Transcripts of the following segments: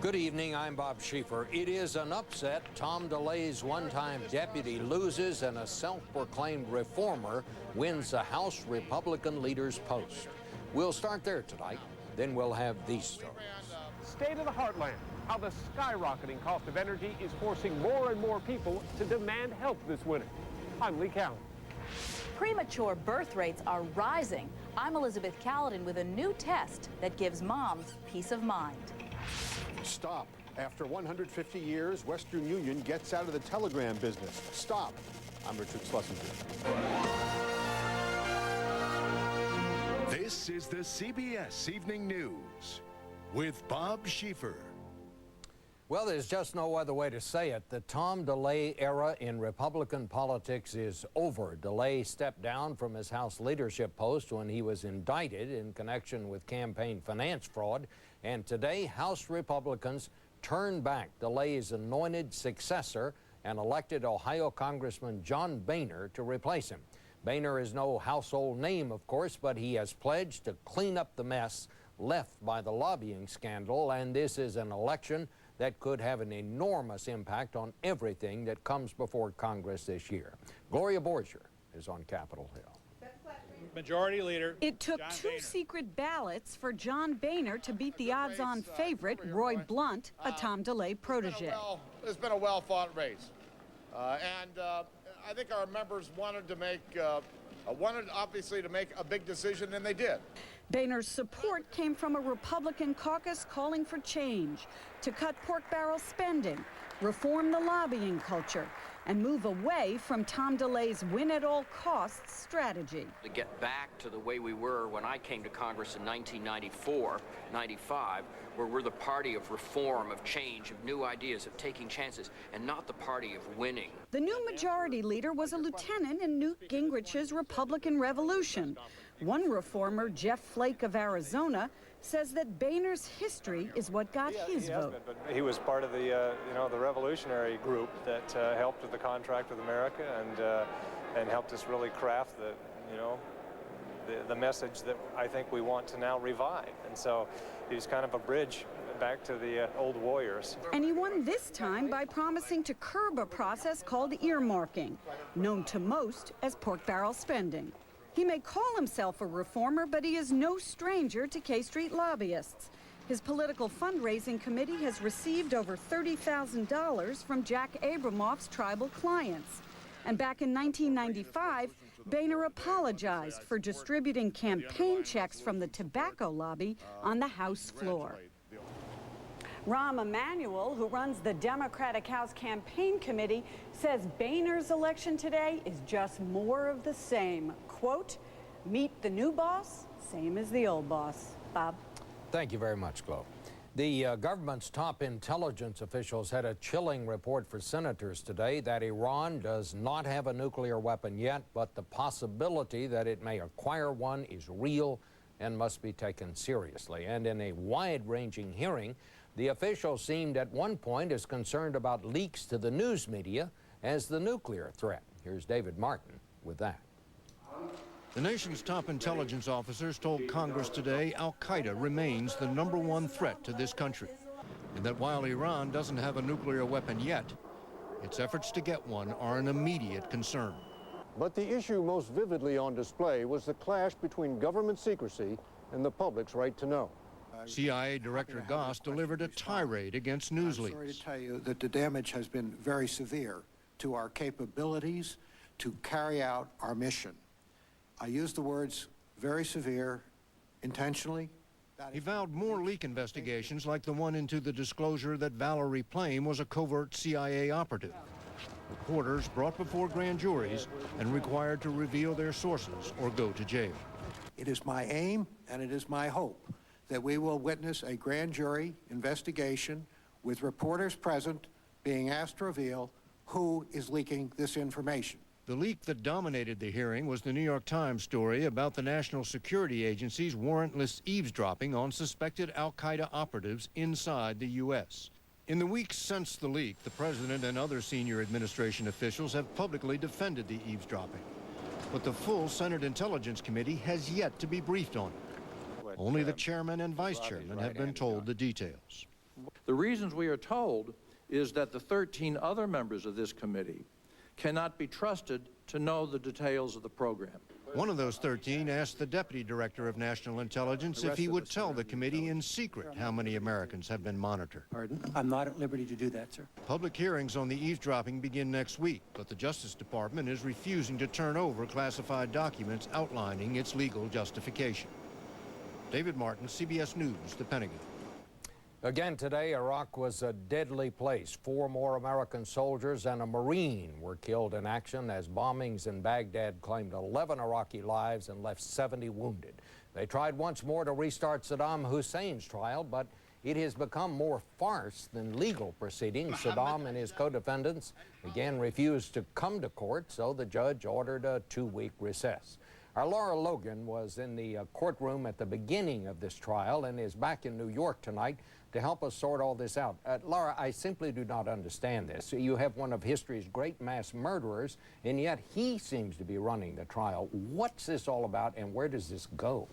Good evening, I'm Bob Schieffer. It is an upset. Tom DeLay's one-time deputy loses and a self-proclaimed reformer wins the House Republican leader's post. We'll start there tonight, then we'll have these stories. State of the Heartland, how the skyrocketing cost of energy is forcing more and more people to demand help this winter. I'm Lee Cowan. Premature birth rates are rising. I'm Elizabeth Caledon with a new test that gives moms peace of mind. Stop. After 150 years, Western Union gets out of the telegram business. Stop. I'm Richard Schlesinger. This is the CBS Evening News with Bob Schieffer. Well, there's just no other way to say it. The Tom DeLay era in Republican politics is over. DeLay stepped down from his House leadership post when he was indicted in connection with campaign finance fraud. And today, House Republicans turned back DeLay's anointed successor and elected Ohio Congressman John Boehner to replace him. Boehner is no household name, of course, but he has pledged to clean up the mess left by the lobbying scandal, and this is an election that could have an enormous impact on everything that comes before Congress this year. Gloria Borger is on Capitol Hill. Majority Leader. It took John two Boehner. secret ballots for John Boehner to beat the odds-on favorite, Roy Blunt, a Tom DeLay protege. It's been a well-fought race. I think our members wanted to make, obviously to make a big decision, and they did. Boehner's support came from a Republican caucus calling for change, to cut pork barrel spending, reform the lobbying culture, and move away from Tom DeLay's win-at-all-costs strategy. To get back to the way we were when I came to Congress in 1994, 95, where we're the party of reform, of change, of new ideas, of taking chances, and not the party of winning. The new majority leader was a lieutenant in Newt Gingrich's Republican Revolution. One reformer, Jeff Flake of Arizona, says that Boehner's history is what got his vote. But he was part of the, the revolutionary group that helped with the contract with America and helped us really craft the message that I think we want to now revive. And so he's kind of a bridge back to the old warriors. And he won this time by promising to curb a process called earmarking, known to most as pork barrel spending. He may call himself a reformer, but he is no stranger to K Street lobbyists. His political fundraising committee has received over $30,000 from Jack Abramoff's tribal clients. And back in 1995, Boehner apologized for distributing campaign checks from the tobacco lobby on the House floor. Rahm Emanuel, who runs the Democratic House Campaign Committee, says Boehner's election today is just more of the same. Quote, meet the new boss, same as the old boss. Bob? Thank you very much, Glo. The government's top intelligence officials had a chilling report for senators today that Iran does not have a nuclear weapon yet, but the possibility that it may acquire one is real and must be taken seriously. And in a wide-ranging hearing, the officials seemed at one point as concerned about leaks to the news media as the nuclear threat. Here's David Martin with that. The nation's top intelligence officers told Congress today al-Qaeda remains the #1 threat to this country, and that while Iran doesn't have a nuclear weapon yet, its efforts to get one are an immediate concern. But the issue most vividly on display was the clash between government secrecy and the public's right to know. CIA Director Goss delivered a tirade against news leaks. I'm sorry to tell you that the damage has been very severe to our capabilities to carry out our mission. I use the words very severe intentionally. He vowed more leak investigations like the one into the disclosure that Valerie Plame was a covert CIA operative. Reporters brought before grand juries and required to reveal their sources or go to jail. It is my aim and it is my hope that we will witness a grand jury investigation with reporters present being asked to reveal who is leaking this information. The leak that dominated the hearing was the New York Times story about the National Security Agency's warrantless eavesdropping on suspected al-Qaeda operatives inside the U.S. In the weeks since the leak, the president and other senior administration officials have publicly defended the eavesdropping. But the full Senate Intelligence Committee has yet to be briefed on it. Only the chairman and vice chairman have been told the details. The reasons we are told is that the 13 other members of this committee cannot be trusted to know the details of the program. One of those 13 asked the Deputy Director of National Intelligence if he would tell the committee in secret how many Americans have been monitored. Pardon? I'm not at liberty to do that, sir. Public hearings on the eavesdropping begin next week, but the Justice Department is refusing to turn over classified documents outlining its legal justification. David Martin, CBS News, the Pentagon. Again today, Iraq was a deadly place. 4 more American soldiers and a Marine were killed in action as bombings in Baghdad claimed 11 Iraqi lives and left 70 wounded. They tried once more to restart Saddam Hussein's trial, but it has become more farce than legal proceedings. Saddam and his co-defendants again refused to come to court, so the judge ordered a 2-week recess. Our Laura Logan was in the courtroom at the beginning of this trial and is back in New York tonight to help us sort all this out. Laura, I simply do not understand this. You have one of history's great mass murderers, and yet he seems to be running the trial. What's this all about, and where does this go?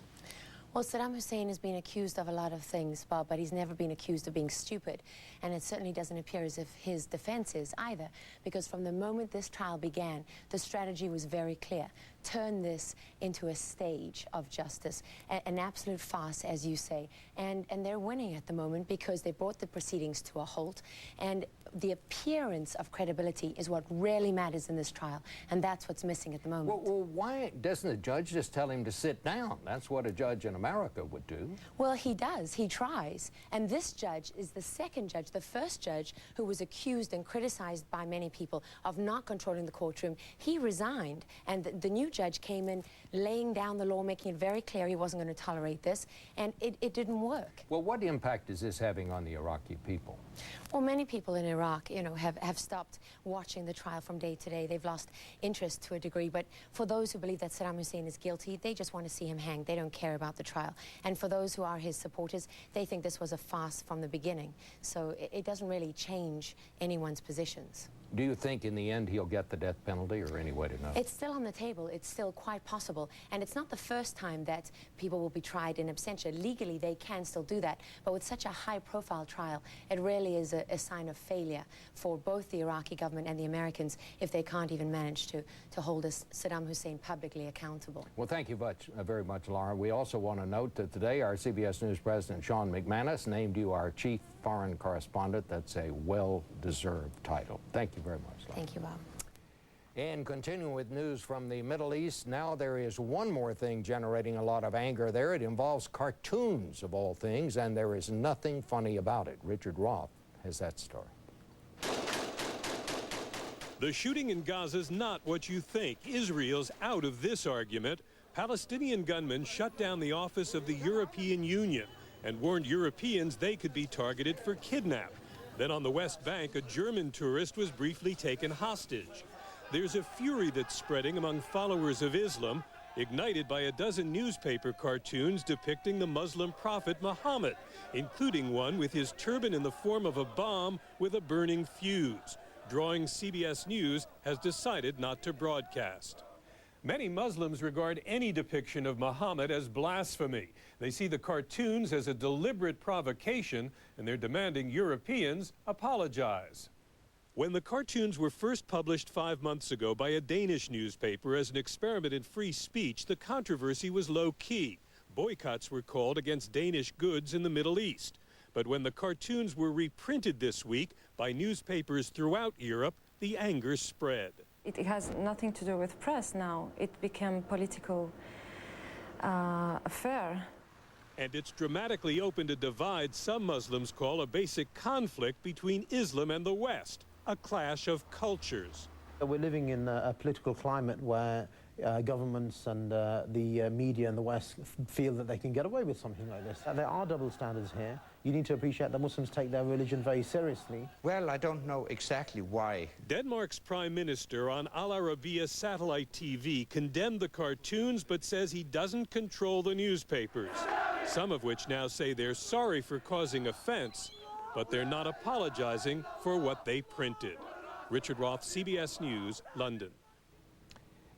Well, Saddam Hussein has been accused of a lot of things, Bob, but he's never been accused of being stupid. And it certainly doesn't appear as if his defense is either, because from the moment this trial began, the strategy was very clear. Turn this into a stage of justice, an absolute farce, as you say. And they're winning at the moment because they brought the proceedings to a halt. And the appearance of credibility is what really matters in this trial, and that's what's missing at the moment. Well, why doesn't the judge just tell him to sit down? That's what a judge in America would do. Well, he does. He tries. And this judge is the second judge, the first judge who was accused and criticized by many people of not controlling the courtroom. He resigned, and the new judge came in laying down the law, making it very clear he wasn't going to tolerate this, and it didn't work. Well, what impact is this having on the Iraqi people? Well, many people in Iraq, you know, have stopped watching the trial from day to day. They've lost interest to a degree, but for those who believe that Saddam Hussein is guilty, they just want to see him hanged. They don't care about the trial. And for those who are his supporters, they think this was a farce from the beginning. So it doesn't really change anyone's positions. Do you think in the end he'll get the death penalty, or any way to know? It's still on the table. It's still quite possible. And it's not the first time that people will be tried in absentia. Legally, they can still do that. But with such a high-profile trial, it really is a sign of failure for both the Iraqi government and the Americans if they can't even manage to hold Saddam Hussein publicly accountable. Well, thank you very much, Laura. We also want to note that today our CBS News President Sean McManus named you our chief foreign correspondent. That's a well-deserved title. Thank you very much, Laura. Thank you, Bob. And continuing with news from the Middle East, now there is one more thing generating a lot of anger there. It involves cartoons, of all things, and there is nothing funny about it. Richard Roth has that story. The shooting in Gaza's not what you think. Israel's out of this argument. Palestinian gunmen shut down the office of the European Union and warned Europeans they could be targeted for kidnap. Then on the West Bank, a German tourist was briefly taken hostage. There's a fury that's spreading among followers of Islam, ignited by a dozen newspaper cartoons depicting the Muslim prophet Muhammad, including one with his turban in the form of a bomb with a burning fuse. Drawing CBS News has decided not to broadcast. Many Muslims regard any depiction of Muhammad as blasphemy. They see the cartoons as a deliberate provocation, and they're demanding Europeans apologize. When the cartoons were first published 5 months ago by a Danish newspaper as an experiment in free speech, the controversy was low-key. Boycotts were called against Danish goods in the Middle East. But when the cartoons were reprinted this week by newspapers throughout Europe, the anger spread. It has nothing to do with press now. It became political affair. And it's dramatically opened a divide some Muslims call a basic conflict between Islam and the West, a clash of cultures. We're living in a political climate where governments and the media in the West feel that they can get away with something like this. There are double standards here. You need to appreciate that Muslims take their religion very seriously. Well, I don't know exactly why. Denmark's Prime Minister on Al Arabiya satellite TV condemned the cartoons but says he doesn't control the newspapers, some of which now say they're sorry for causing offense, but they're not apologizing for what they printed. Richard Roth, CBS News, London.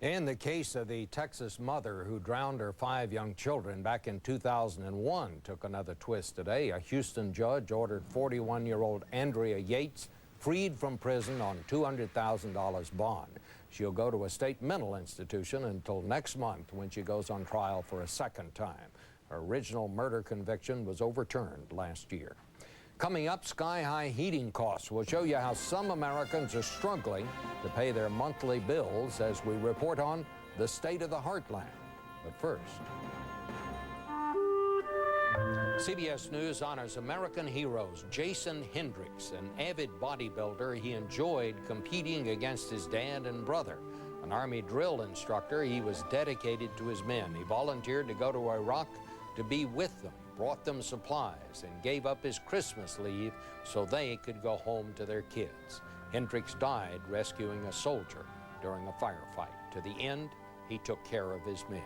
In the case of the Texas mother who drowned her 5 young children back in 2001 took another twist today. A Houston judge ordered 41-year-old Andrea Yates freed from prison on $200,000 bond. She'll go to a state mental institution until next month when she goes on trial for a second time. Her original murder conviction was overturned last year. Coming up, sky-high heating costs. We'll show you how some Americans are struggling to pay their monthly bills as we report on the state of the heartland. But first, CBS News honors American heroes Jason Hendricks, an avid bodybuilder. He enjoyed competing against his dad and brother. An Army drill instructor, he was dedicated to his men. He volunteered to go to Iraq to be with them, brought them supplies, and gave up his Christmas leave so they could go home to their kids. Hendricks died rescuing a soldier during a firefight. To the end, he took care of his men.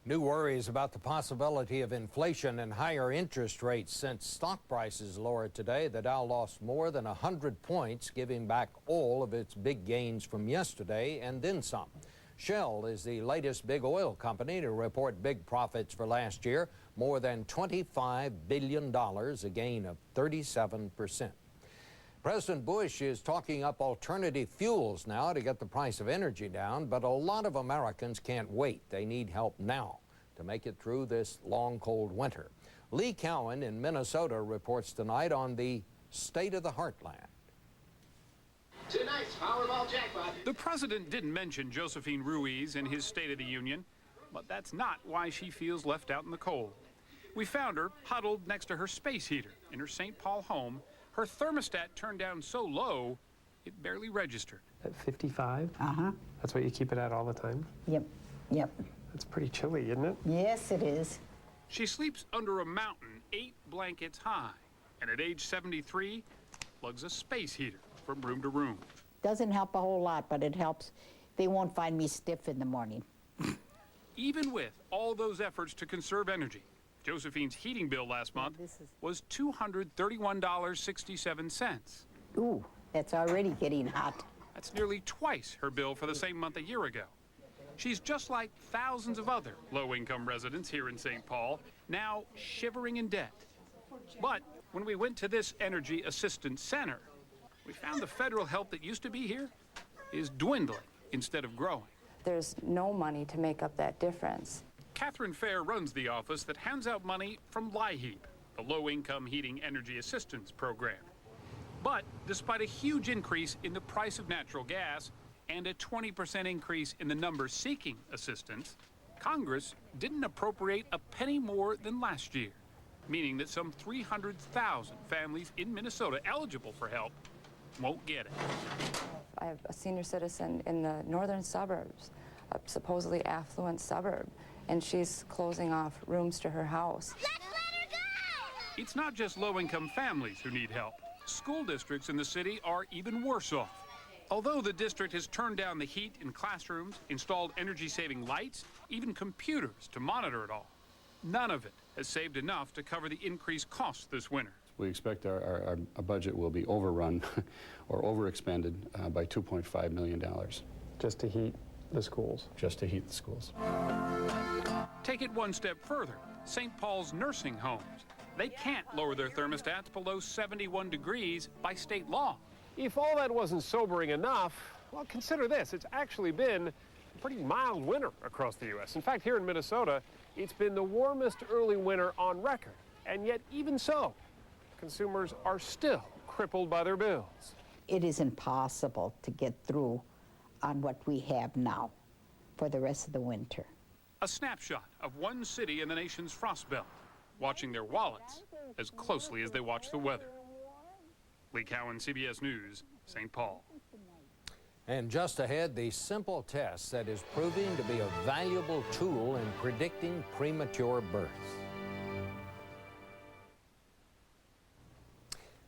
New worries about the possibility of inflation and higher interest rates since stock prices lowered today. The Dow lost more than 100 points, giving back all of its big gains from yesterday and then some. Shell is the latest big oil company to report big profits for last year, more than $25 billion, a gain of 37%. President Bush is talking up alternative fuels now to get the price of energy down, but a lot of Americans can't wait. They need help now to make it through this long, cold winter. Lee Cowan in Minnesota reports tonight on the state of the heartland. Tonight's Powerball jackpot. The president didn't mention Josephine Ruiz in his State of the Union, but that's not why she feels left out in the cold. We found her huddled next to her space heater in her St. Paul home. Her thermostat turned down so low, it barely registered. At 55? Uh-huh. That's what you keep it at all the time? Yep, yep. That's pretty chilly, isn't it? Yes, it is. She sleeps under a mountain 8 blankets high, and at age 73, lugs a space heater from room to room. Doesn't help a whole lot, but it helps. They won't find me stiff in the morning. Even with all those efforts to conserve energy, Josephine's heating bill last month was $231.67. Ooh, that's already getting hot. That's nearly twice her bill for the same month a year ago. She's just like thousands of other low-income residents here in St. Paul, now shivering in debt. But when we went to this Energy Assistance Center, we found the federal help that used to be here is dwindling instead of growing. There's no money to make up that difference. Catherine Fair runs the office that hands out money from LIHEAP, the Low-Income Heating Energy Assistance Program. But despite a huge increase in the price of natural gas and a 20% increase in the number seeking assistance, Congress didn't appropriate a penny more than last year, meaning that some 300,000 families in Minnesota eligible for help won't get it. I have a senior citizen in the northern suburbs, a supposedly affluent suburb, and she's closing off rooms to her house. Let's let her go! It's not just low-income families who need help. School districts in the city are even worse off. Although the district has turned down the heat in classrooms, installed energy-saving lights, even computers to monitor it all, none of it has saved enough to cover the increased costs this winter. We expect our budget will be overrun or overexpended by $2.5 million. Just to heat the schools? Just to heat the schools. Take it one step further. St. Paul's nursing homes. They can't lower their thermostats below 71 degrees by state law. If all that wasn't sobering enough, well, consider this. It's actually been a pretty mild winter across the U.S. In fact, here in Minnesota, it's been the warmest early winter on record. And yet, even so, consumers are still crippled by their bills. It is impossible to get through on what we have now for the rest of the winter. A snapshot of one city in the nation's frost belt, watching their wallets as closely as they watch the weather. Lee Cowan, CBS News, St. Paul. And just ahead, the simple test that is proving to be a valuable tool in predicting premature births.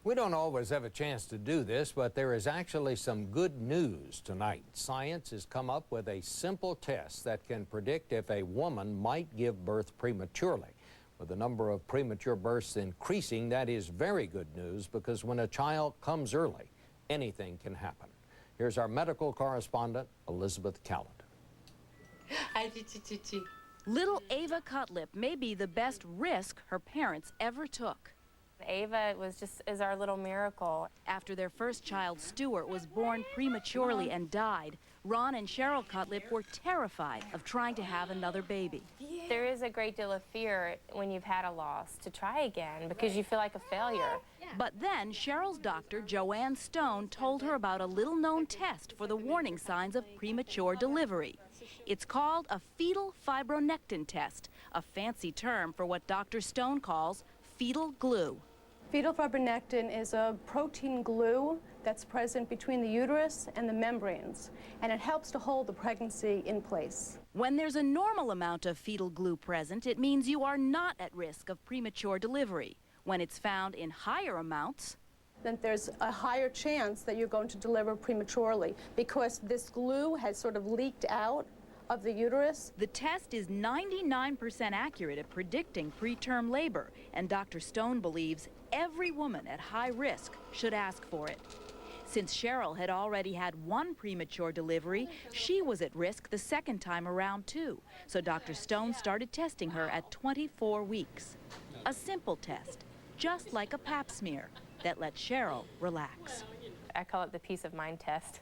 We don't always have a chance to do this, but there is actually some good news tonight. Science has come up with a simple test that can predict if a woman might give birth prematurely. With the number of premature births increasing, that is very good news, because when a child comes early, anything can happen. Here's our medical correspondent, Elizabeth Calland. Little Ava Cutlip may be the best risk her parents ever took. Ava is our little miracle. After their first child, Stuart, was born prematurely and died, Ron and Cheryl Cutlip were terrified of trying to have another baby. There is a great deal of fear when you've had a loss to try again because you feel like a failure. But then Cheryl's doctor, Joanne Stone, told her about a little-known test for the warning signs of premature delivery. It's called a fetal fibronectin test, a fancy term for what Dr. Stone calls fetal glue. Fetal fibronectin is a protein glue that's present between the uterus and the membranes, and it helps to hold the pregnancy in place. When there's a normal amount of fetal glue present, it means you are not at risk of premature delivery. When it's found in higher amounts, then there's a higher chance that you're going to deliver prematurely because this glue has sort of leaked out of the uterus. The test is 99% accurate at predicting preterm labor, and Dr. Stone believes every woman at high risk should ask for it. Since Cheryl had already had one premature delivery, she was at risk the second time around too. So Dr. Stone started testing her at 24 weeks. A simple test, just like a pap smear, that let Cheryl relax. I call it the peace of mind test.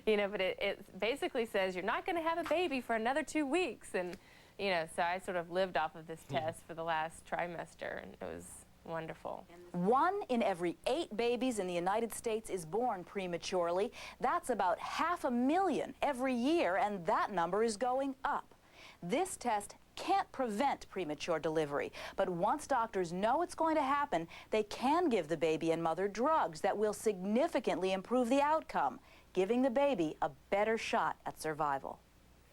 You know, but it basically says you're not going to have a baby for another 2 weeks. And, you know, so I sort of lived off of this test for the last trimester, and it was wonderful. 1 in every 8 babies in the United States is born prematurely. That's about 500,000 every year, and that number is going up. This test can't prevent premature delivery, but once doctors know it's going to happen, they can give the baby and mother drugs that will significantly improve the outcome, giving the baby a better shot at survival.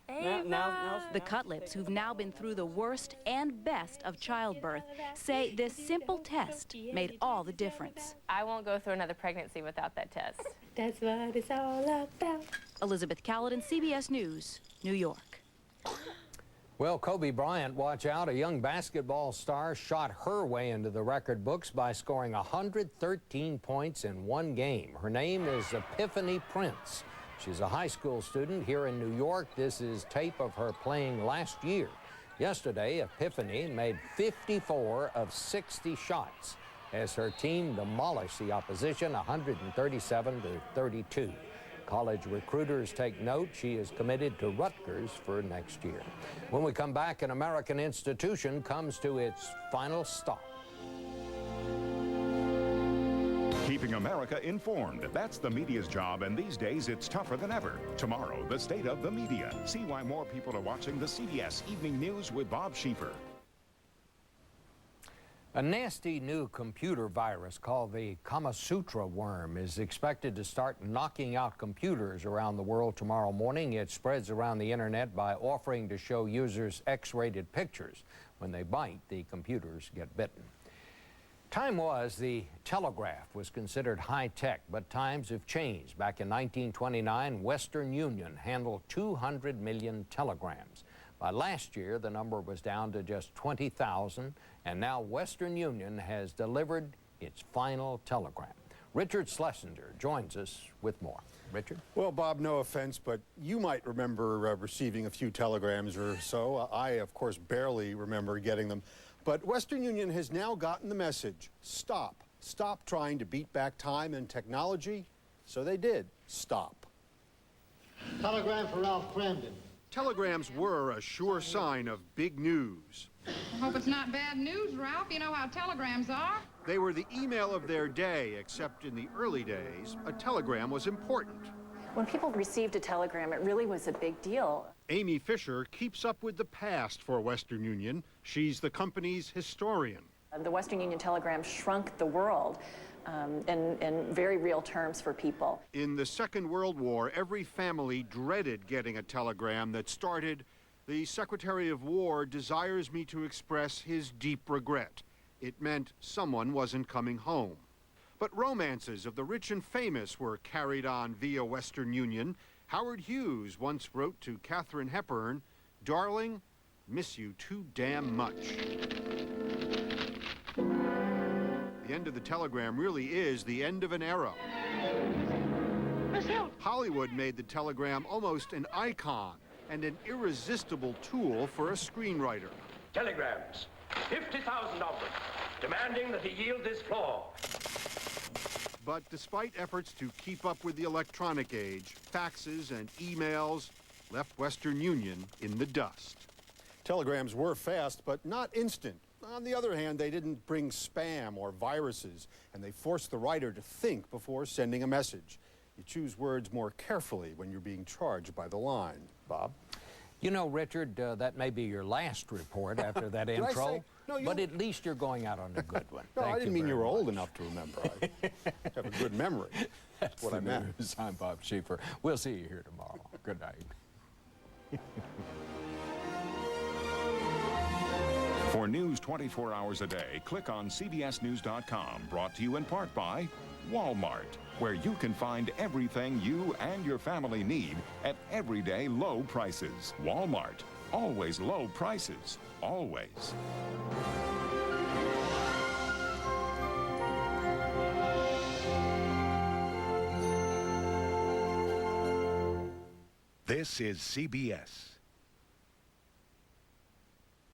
The Cutlips, who've now been through the worst and best of childbirth, say this simple test made all the difference. I won't go through another pregnancy without that test. That's what it's all about. Elizabeth Calland, CBS News, New York. Well, Kobe Bryant, watch out. A young basketball star shot her way into the record books by scoring 113 points in one game. Her name is Epiphany Prince. She's a high school student here in New York. This is tape of her playing last year. Yesterday, Epiphany made 54 of 60 shots as her team demolished the opposition 137-32. College recruiters take note. She is committed to Rutgers for next year. When we come back, an American institution comes to its final stop. Keeping America informed, that's the media's job, and these days it's tougher than ever. Tomorrow, the state of the media. See why more people are watching the CBS Evening News with Bob Schieffer. A nasty new computer virus called the Kama Sutra worm is expected to start knocking out computers around the world tomorrow morning. It spreads around the internet by offering to show users X-rated pictures. When they bite, the computers get bitten. Time was the telegraph was considered high-tech, but times have changed. Back in 1929, Western Union handled 200 million telegrams. By last year, the number was down to just 20,000, and now Western Union has delivered its final telegram. Richard Schlesinger joins us with more. Richard? Well, Bob, no offense, but you might remember receiving a few telegrams or so. I, of course, barely remember getting them. But Western Union has now gotten the message. Stop. Stop trying to beat back time and technology. So they did. Stop. Telegram for Ralph Cramden. Telegrams were a sure sign of big news. I hope it's not bad news, Ralph. You know how telegrams are. They were the email of their day, except in the early days, a telegram was important. When people received a telegram, it really was a big deal. Amy Fisher keeps up with the past for Western Union. She's the company's historian. The Western Union telegram shrunk the world in very real terms for people. In the Second World War, every family dreaded getting a telegram that started, "The Secretary of War desires me to express his deep regret." It meant someone wasn't coming home. But romances of the rich and famous were carried on via Western Union. Howard Hughes once wrote to Katharine Hepburn, "Darling, miss you too damn much." The end of the telegram really is the end of an era. Hollywood made the telegram almost an icon and an irresistible tool for a screenwriter. Telegrams, 50,000 of them, demanding that he yield this floor. But despite efforts to keep up with the electronic age, faxes and emails left Western Union in the dust. Telegrams were fast, but not instant. On the other hand, they didn't bring spam or viruses, and they forced the writer to think before sending a message. You choose words more carefully when you're being charged by the line. Bob? You know, Richard, that may be your last report after that Did I intro, say- No, but at least you're going out on a good one. No, Thank I didn't mean very you were old much. enough to remember. I have a good memory. That's what I the meant. news. I'm Bob Schieffer. We'll see you here tomorrow. Good night. For news 24 hours a day, click on CBSNews.com, brought to you in part by Walmart, where you can find everything you and your family need at everyday low prices. Walmart, always low prices, always. This is CBS.